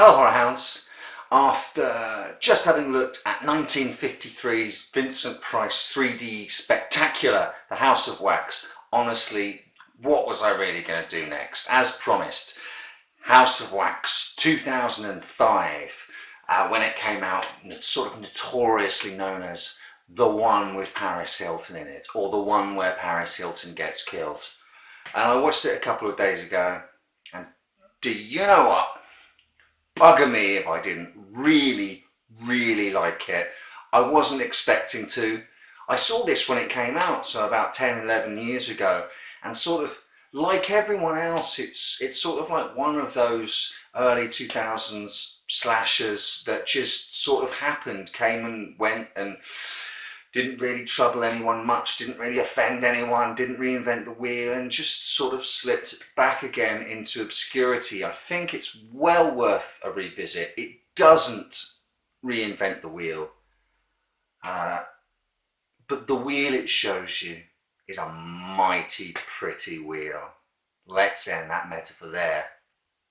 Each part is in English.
Hello Horror Hounds. After just having looked at 1953's Vincent Price 3D spectacular, The House of Wax, honestly, what was I really going to do next? As promised, House of Wax 2005, when it came out, sort of notoriously known as the one with Paris Hilton in it, or the one where Paris Hilton gets killed. And I watched it a couple of days ago, and do you know what? Bugger me if I didn't really like it. I wasn't expecting to. I saw this when it came out, so about 10, 11 years ago, and sort of like everyone else, it's sort of like one of those early 2000s slashers that just sort of happened, came and went, and didn't really trouble anyone much, didn't really offend anyone, didn't reinvent the wheel, and just sort of slipped back again into obscurity. I think it's well worth a revisit. It doesn't reinvent the wheel, but the wheel it shows you is a mighty pretty wheel. Let's end that metaphor there,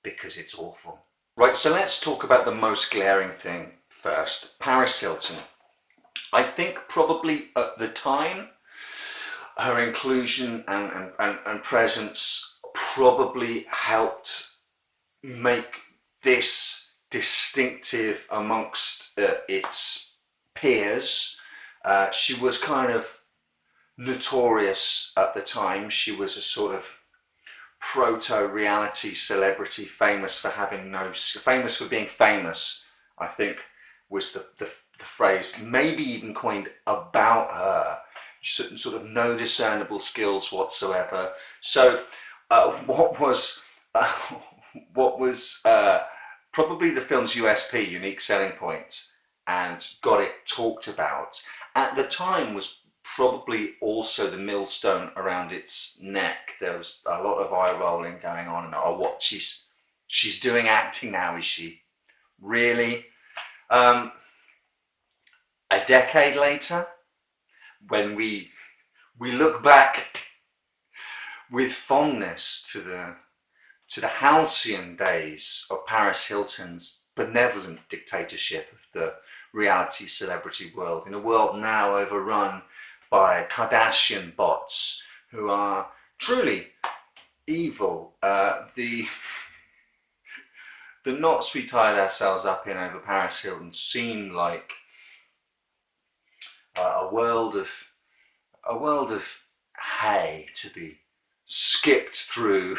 because it's awful. Right, so let's talk about the most glaring thing first. Paris Hilton. I think probably at the time, her inclusion and presence probably helped make this distinctive amongst its peers. She was kind of notorious at the time. She was a sort of proto-reality celebrity, famous for being famous, I think was the phrase, maybe even coined about her. Sort of no discernible skills whatsoever. So what was probably the film's USP, unique selling point, and got it talked about at the time, was probably also the millstone around its neck. There was a lot of eye rolling going on, and what she's doing acting now, is she really? A decade later, when we look back with fondness to the halcyon days of Paris Hilton's benevolent dictatorship of the reality celebrity world, in a world now overrun by Kardashian bots who are truly evil, the knots we tied ourselves up in over Paris Hilton seem like a world of hay to be skipped through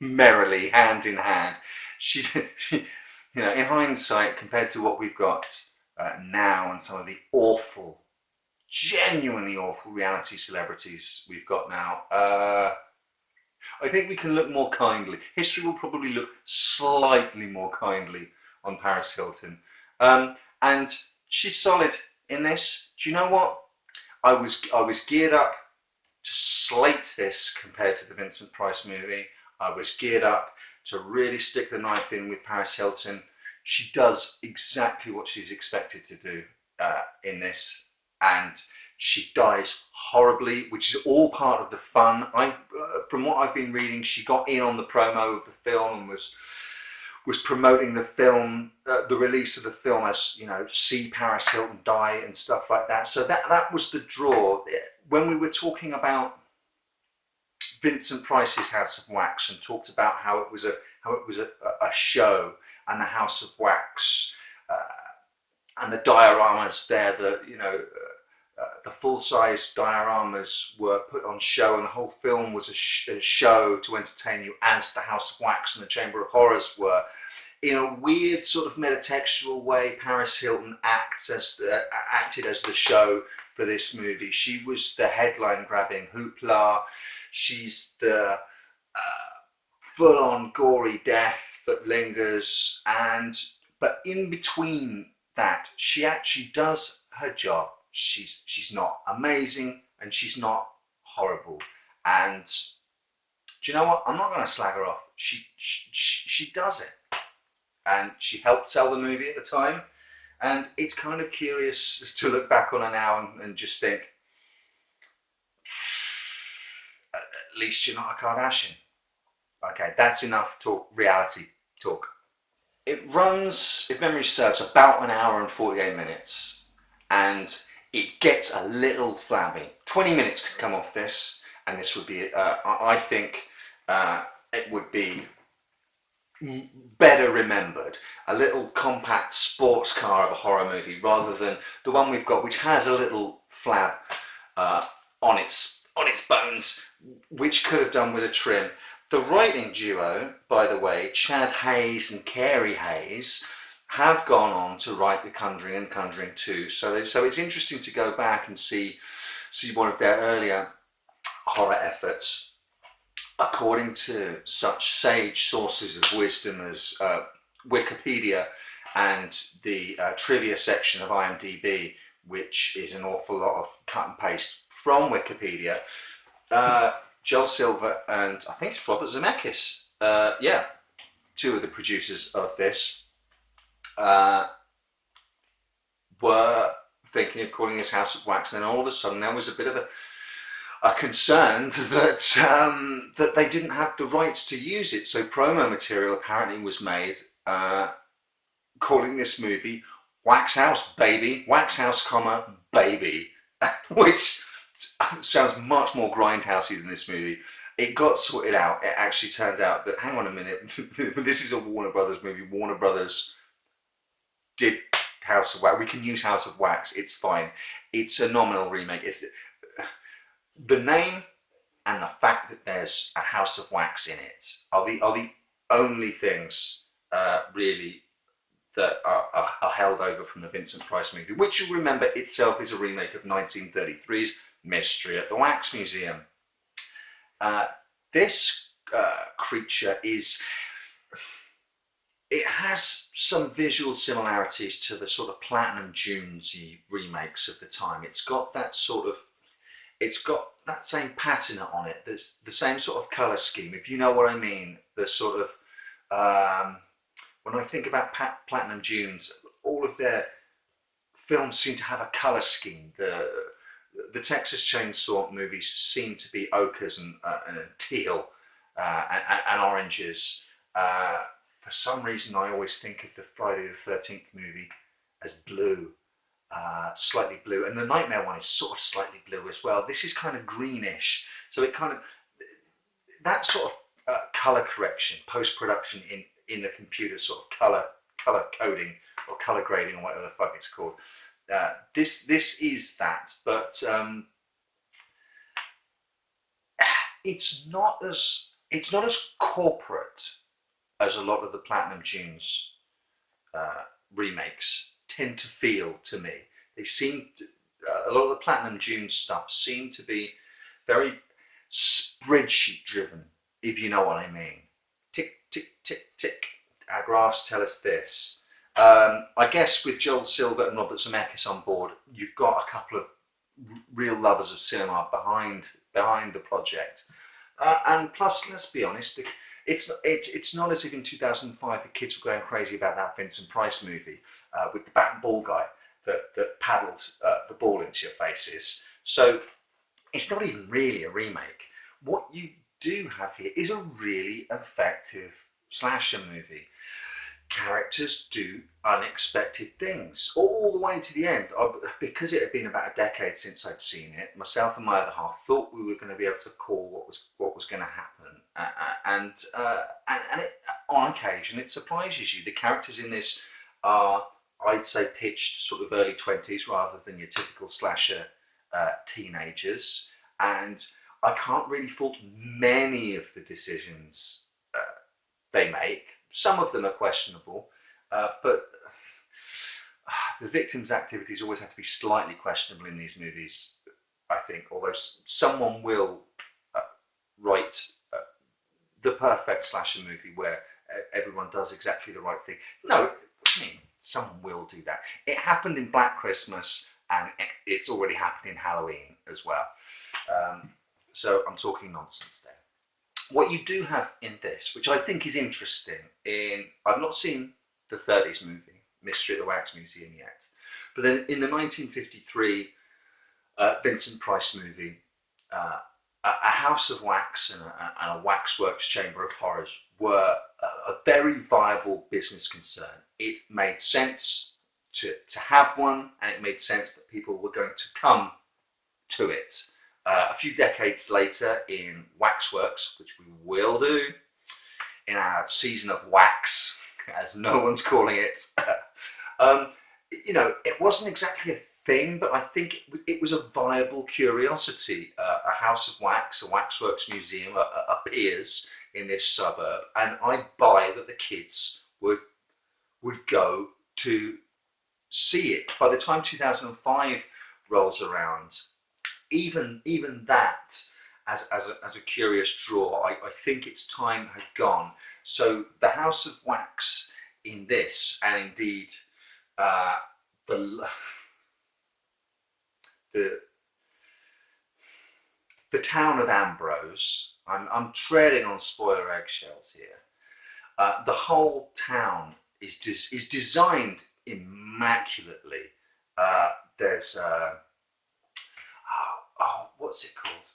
merrily, hand in hand. She's, in hindsight, compared to what we've got now, and some of the awful, genuinely awful reality celebrities we've got now, I think we can look more kindly. History will probably look slightly more kindly on Paris Hilton, and she's solid in this. Do you know what? I was geared up to slate this compared to the Vincent Price movie. I was geared up to really stick the knife in with Paris Hilton. She does exactly what she's expected to do in this, and she dies horribly, which is all part of the fun. From what I've been reading, she got in on the promo of the film and was promoting the film, the release of the film, as see Paris Hilton die and stuff like that. So that was the draw. When we were talking about Vincent Price's House of Wax and talked about how it was a show, and the House of Wax and the dioramas there, the full-size dioramas were put on show, and the whole film was a show to entertain you, as the House of Wax and the Chamber of Horrors were. In a weird sort of metatextual way, Paris Hilton acted as the show for this movie. She was the headline-grabbing hoopla. She's the full-on gory death that lingers, but in between that, she actually does her job. She's not amazing, and she's not horrible. And do you know what? I'm not going to slag her off. She does it, and she helped sell the movie at the time. And it's kind of curious to look back on her now and just think, at least you're not a Kardashian. Okay, that's enough reality talk. it runs, if memory serves, about an hour and 48 minutes, and it gets a little flabby. 20 minutes could come off this, and this would be, I think, it would be better remembered. A little compact sports car of a horror movie, rather than the one we've got, which has a little flab uh, on its bones, which could have done with a trim. The writing duo, by the way, Chad Hayes and Carey Hayes, have gone on to write The Conjuring and Conjuring 2. So it's interesting to go back and see one of their earlier horror efforts. According to such sage sources of wisdom as Wikipedia and the trivia section of IMDb, which is an awful lot of cut and paste from Wikipedia, Joel Silver and I think it's Robert Zemeckis, two of the producers of this, were thinking of calling this House of Wax, and then all of a sudden there was a bit of a concern that that they didn't have the rights to use it. So promo material apparently was made calling this movie Wax House Baby, Wax House, Baby, which sounds much more grindhousey than this movie. It got sorted out. It actually turned out that, hang on a minute, this is a Warner Brothers movie. Warner Brothers did House of Wax. We can use House of Wax. It's fine. It's a nominal remake. It's the name and the fact that there's a House of Wax in it are the only things really that are held over from the Vincent Price movie, which you'll remember itself is a remake of 1933's Mystery at the Wax Museum. This creature it has some visual similarities to the sort of Platinum Dunes-y remakes of the time. It's got that same patina on it. There's the same sort of colour scheme, if you know what I mean. The sort of when I think about Platinum Dunes, all of their films seem to have a colour scheme. The Texas Chainsaw movies seem to be ochres and teal and oranges. For some reason, I always think of the Friday the 13th movie as blue, slightly blue, and the Nightmare one is sort of slightly blue as well. This is kind of greenish, so it kind of that sort of colour correction, post-production in the computer, sort of colour coding or colour grading or whatever the fuck it's called. This is that, but it's not as corporate as a lot of the Platinum Dunes remakes tend to feel to me. They seem to, a lot of the Platinum Dunes stuff seem to be very spreadsheet driven, if you know what I mean. Tick, tick, tick, tick. Our graphs tell us this. I guess with Joel Silver and Robert Zemeckis on board, you've got a couple of real lovers of cinema behind the project. And plus, let's be honest, it's not as if in 2005 the kids were going crazy about that Vincent Price movie with the bat and ball guy that paddled the ball into your faces. So it's not even really a remake. What you do have here is a really effective slasher movie. Characters do unexpected things all the way to the end. Because it had been about a decade since I'd seen it, myself and my other half thought we were going to be able to call what was going to happen, and it, on occasion it surprises you. The characters in this are, I'd say, pitched sort of early 20s rather than your typical slasher teenagers, and I can't really fault many of the decisions they make. Some of them are questionable, but the victim's activities always have to be slightly questionable in these movies, I think, although someone will write the perfect slasher movie where everyone does exactly the right thing. No, I mean, someone will do that. It happened in Black Christmas, and it's already happened in Halloween as well. So I'm talking nonsense there. What you do have in this, which I think is interesting, I've not seen the 30s movie, Mystery at the Wax Museum yet, but then in the 1953 Vincent Price movie, a House of Wax and a Waxworks Chamber of Horrors were a very viable business concern. It made sense to have one, and it made sense that people were going to come to it. A few decades later, in Waxworks, which we will do in our season of Wax, as no one's calling it, um, it wasn't exactly a thing, but I think it was a viable curiosity. A House of Wax, a Waxworks museum, appears in this suburb, and I buy that the kids would go to see it. By the time 2005 rolls around, even that as a curious draw, I think its time had gone. So the House of Wax in this, and indeed the the the town of Ambrose. I'm treading on spoiler eggshells here. The whole town is designed immaculately. There's what's it called?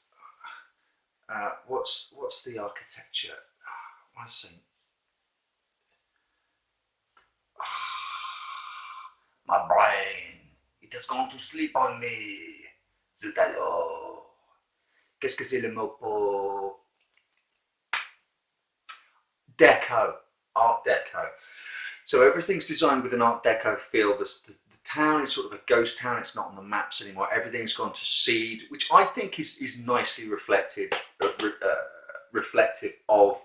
What's the architecture? I say my brain. It has gone to sleep on me. Zut alors. Qu'est-ce que c'est le mot pour deco? Art deco. So everything's designed with an Art Deco feel. The town is sort of a ghost town. It's not on the maps anymore. Everything's gone to seed, which I think is nicely reflective of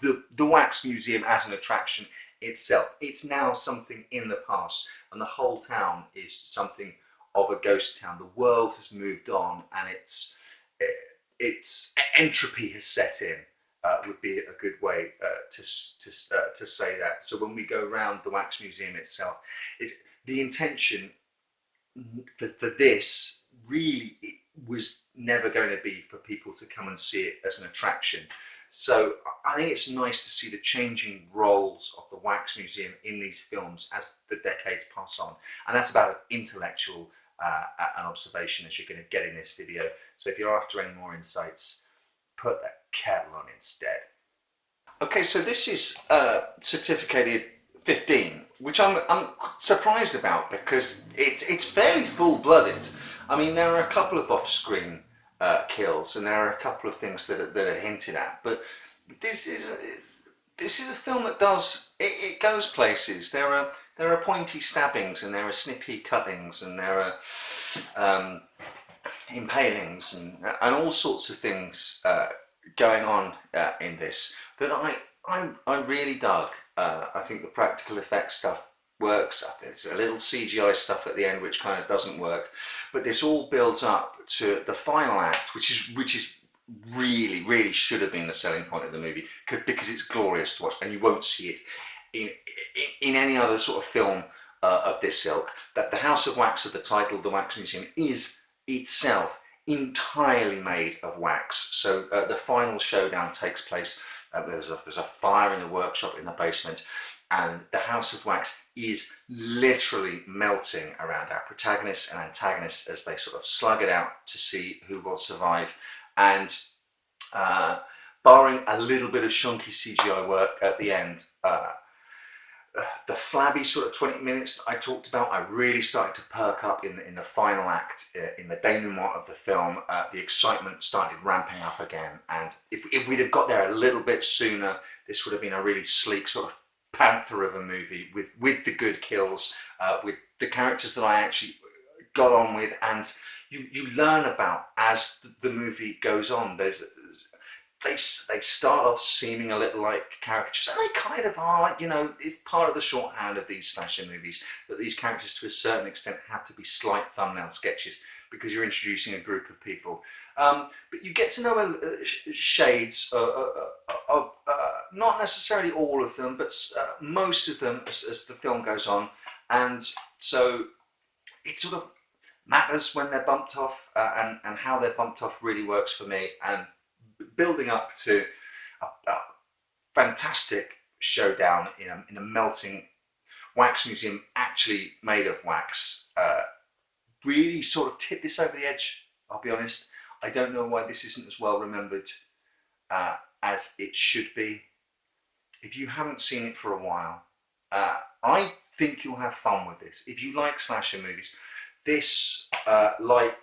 the Wax Museum as an attraction itself. It's now something in the past, and the whole town is something of a ghost town. The world has moved on, and its entropy has set in. Would be a good way to say that. So when we go around the Wax Museum itself, the intention for this really was never going to be for people to come and see it as an attraction. So I think it's nice to see the changing roles of the Wax Museum in these films as the decades pass on, and that's about as intellectual an observation as you're going to get in this video. So if you're after any more insights, put that kettle on instead. Okay, so this is certificated 15, which I'm surprised about because it's fairly full-blooded. I mean, there are a couple of off-screen kills, and there are a couple of things that are hinted at, but this is a film that it goes places. There are pointy stabbings, and there are snippy cuttings, and there are impalings, and all sorts of things going on in this that I really dug. I think the practical effects stuff works. There's a little CGI stuff at the end which kind of doesn't work, but this all builds up to the final act, which is really should have been the selling point of the movie, because it's glorious to watch, and you won't see it in any other sort of film of this ilk. That the House of Wax of the title, the Wax Museum, is itself entirely made of wax. So the final showdown takes place. There's a fire in the workshop in the basement, and the House of Wax is literally melting around our protagonists and antagonists as they sort of slug it out to see who will survive. And barring a little bit of shonky CGI work at the end, the flabby sort of 20 minutes that I talked about, I really started to perk up in the final act, in the denouement of the film. The excitement started ramping up again, and if we'd have got there a little bit sooner, this would have been a really sleek sort of panther of a movie with the good kills, with the characters that I actually got on with, and you learn about as the movie goes on. They start off seeming a little like caricatures, and they kind of are. It's part of the shorthand of these slasher movies that these characters, to a certain extent, have to be slight thumbnail sketches because you're introducing a group of people. But you get to know shades of not necessarily all of them, but most of them as the film goes on, and so it sort of matters when they're bumped off, and how they're bumped off really works for me. And building up to a fantastic showdown in a melting Wax Museum actually made of wax really sort of tipped this over the edge, I'll be honest. I don't know why this isn't as well remembered as it should be. If you haven't seen it for a while, I think you'll have fun with this. If you like slasher movies, this, like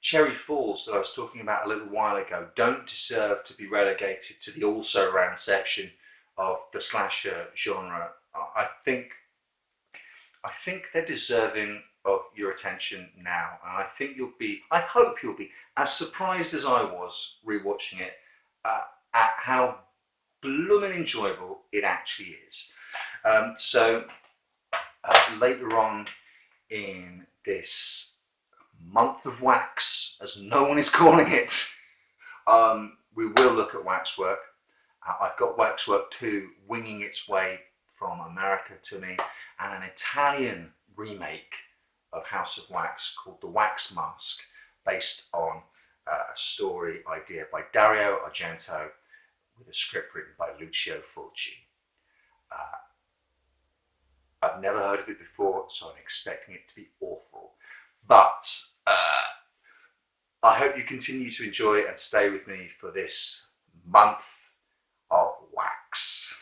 Cherry Falls that I was talking about a little while ago, don't deserve to be relegated to the also-ran section of the slasher genre. I think they're deserving of your attention now, and I hope you'll be as surprised as I was rewatching it at how blooming enjoyable it actually is. So later on in this month of wax, as no one is calling it, we will look at Waxwork. I've got Waxwork 2 winging its way from America to me, and an Italian remake of House of Wax called The Wax Mask, based on a story idea by Dario Argento with a script written by Lucio Fulci. I've never heard of it before, so I'm expecting it to be awful. But I hope you continue to enjoy and stay with me for this month of wax.